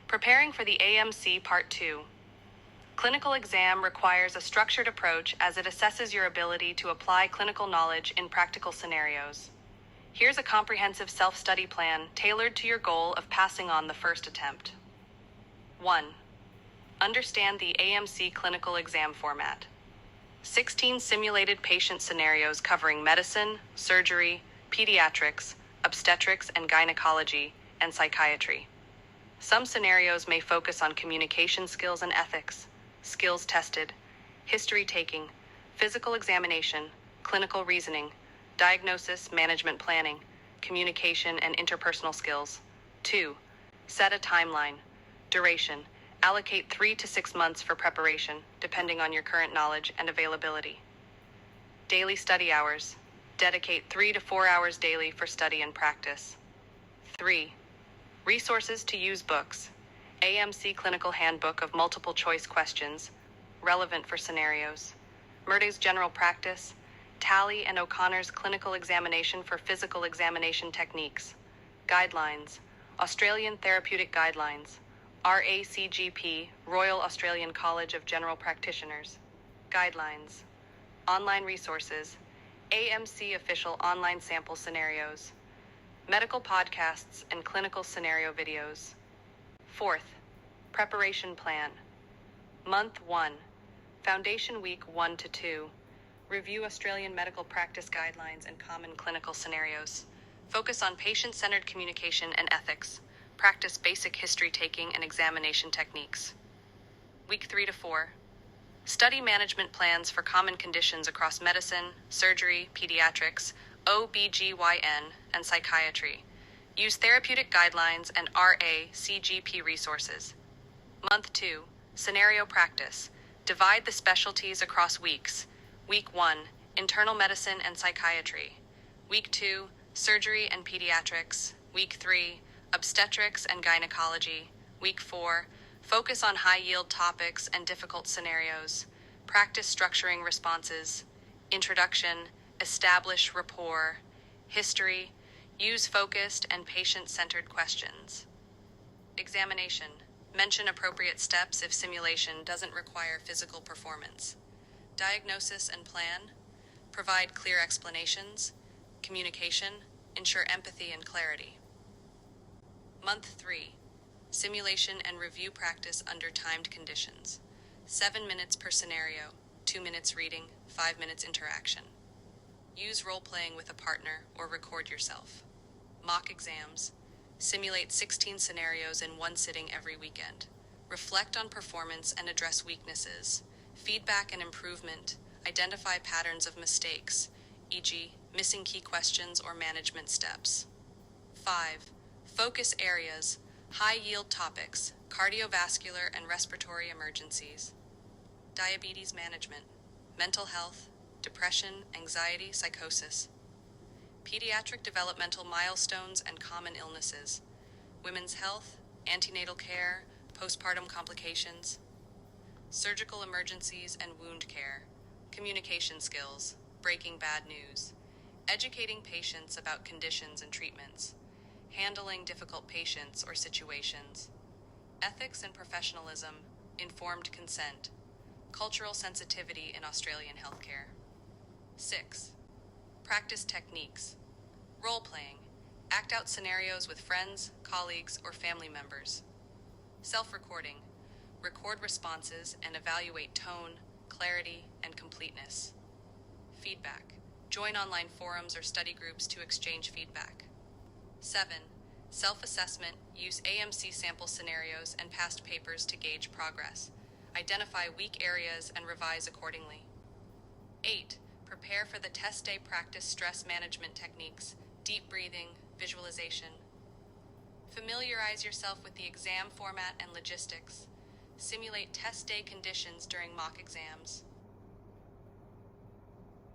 Preparing for the AMC Part 2. Clinical exam requires a structured approach as it assesses your ability to apply clinical knowledge in practical scenarios. Here's a comprehensive self-study plan tailored to your goal of passing on the first attempt. 1. Understand the AMC Clinical Exam format. 16 simulated patient scenarios covering medicine, surgery, pediatrics, obstetrics and gynecology, and psychiatry. Some scenarios may focus on communication skills and ethics, skills tested, history taking, physical examination, clinical reasoning, diagnosis, management planning, communication and interpersonal skills. 2. Set a timeline. Duration. Allocate 3 to 6 months for preparation, depending on your current knowledge and availability. Daily study hours. Dedicate 3 to 4 hours daily for study and practice. 3. Resources to use books. AMC Clinical Handbook of Multiple Choice Questions, relevant for scenarios. Murde's General Practice. Talley and O'Connor's Clinical Examination for Physical Examination Techniques. Guidelines. Australian Therapeutic Guidelines. RACGP, Royal Australian College of General Practitioners. Guidelines. Online resources. AMC Official Online Sample Scenarios. Medical podcasts and clinical scenario videos. 4th, Preparation Plan. Month 1, Foundation Week 1 to 2. Review Australian medical practice guidelines and common clinical scenarios. Focus on patient-centered communication and ethics. Practice basic history taking and examination techniques. Week 3 to 4. Study management plans for common conditions across medicine, surgery, pediatrics, OBGYN, and psychiatry. Use therapeutic guidelines and RACGP resources. Month 2, Scenario Practice. Divide the specialties across weeks. Week 1, Internal Medicine and Psychiatry. Week 2, Surgery and Pediatrics. Week 3, Obstetrics and Gynecology. Week 4, Focus on high-yield topics and difficult scenarios. Practice structuring responses. Introduction. Establish rapport. History. Use focused and patient-centered questions. Examination. Mention appropriate steps if simulation doesn't require physical performance. Diagnosis and plan. Provide clear explanations. Communication. Ensure empathy and clarity. Month 3. Simulation and review practice under timed conditions. 7 minutes per scenario, 2 minutes reading, 5 minutes interaction. Use role-playing with a partner or record yourself. Mock exams. Simulate 16 scenarios in one sitting every weekend. Reflect on performance and address weaknesses. Feedback and improvement. Identify patterns of mistakes, e.g., missing key questions or management steps. 5. Focus areas. High-yield topics, cardiovascular and respiratory emergencies. Diabetes management, mental health, depression, anxiety, psychosis. Pediatric developmental milestones and common illnesses. Women's health, antenatal care, postpartum complications. Surgical emergencies and wound care. Communication skills, breaking bad news. Educating patients about conditions and treatments. Handling difficult patients or situations. Ethics and professionalism, informed consent. Cultural sensitivity in Australian healthcare. 6. Practice techniques. Role-playing. Act out scenarios with friends, colleagues, or family members. Self-recording. Record responses and evaluate tone, clarity, and completeness. Feedback. Join online forums or study groups to exchange feedback. 7. Self-assessment. Use AMC sample scenarios and past papers to gauge progress. Identify weak areas and revise accordingly. 8. Prepare for the test day practice stress management techniques, deep breathing, visualization. Familiarize yourself with the exam format and logistics. Simulate test day conditions during mock exams.